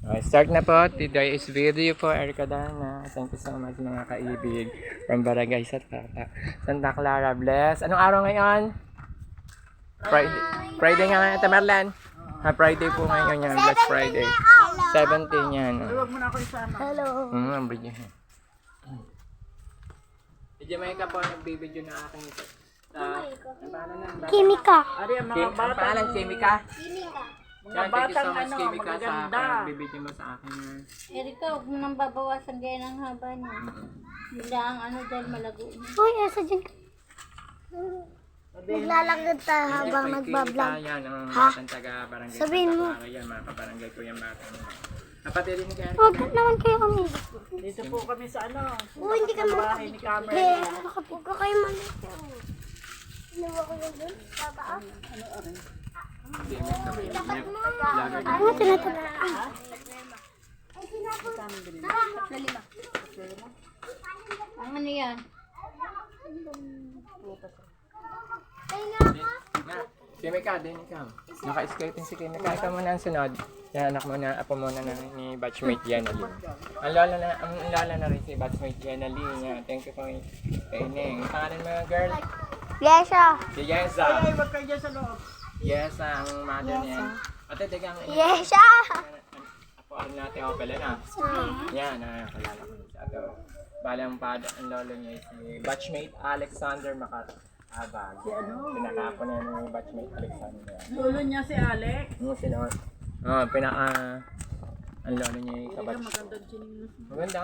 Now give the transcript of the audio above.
Okay, start na po. Today's video po, Erica Dana. Thank you so much mga kaibig from Barangay Santa Clara. Bless. Anong araw ngayon? Friday. Friday nga ngayon, Tamerlan. Friday po ngayon yan. Bless Friday. 17 yan. Huwag mo na ako isama. Hello. Ang bridge. Si Jamaica po, nagbibideo na aking Kimika. Ari, ang mga Ang bata. pangalan, Kimika. Mga Yan, thank you so batang much, Kimika, sa magaganda. nagbibideo mo sa akin. Erika, huwag mo nang babawasan gaya ng haba niya. Bigla ang ano dahil malago niya. Uy, asa dyan? Maglalakad tayo habang nagbablog. Yan, ang Ha? batang taga barangay. Sabihin mo. Santa Clara yan, mga kabarangay ko yung bata. Kapatid din kaya. Huwag naman kayo kami. Dito po kami sa ano. Oo, hindi ka Bahay ni Cameron. Hindi, huwag ka kayo malit. Inuwa ko yun dun. Tataas. Ano tinatala? Ang ano yan? Kimika, din ikaw. Naka-skating si Kimika. Ikaw muna ang sunod. Yan, anak mo na, apo muna na ni batchmate Yanali. Ang lola na rin si batchmate Yanali. Yan, thank you for training. Ang pangalan mo, girl? Yesha. Si Yesa. Ay, wag kayo dyan sa loob. Yesa, ang mother niya. Ate, tigang. Yesha. Ako ang natin ako pala na. Yan, nakakalala ko siya. Ito, bala ang lolo niya si batchmate Alexander Macatabag. Pinakapo na yung batchmate Alexander. Lolo niya si Alex. Yung sila, ang lolo niya yung kabatch. Magandang chining. Maganda nga.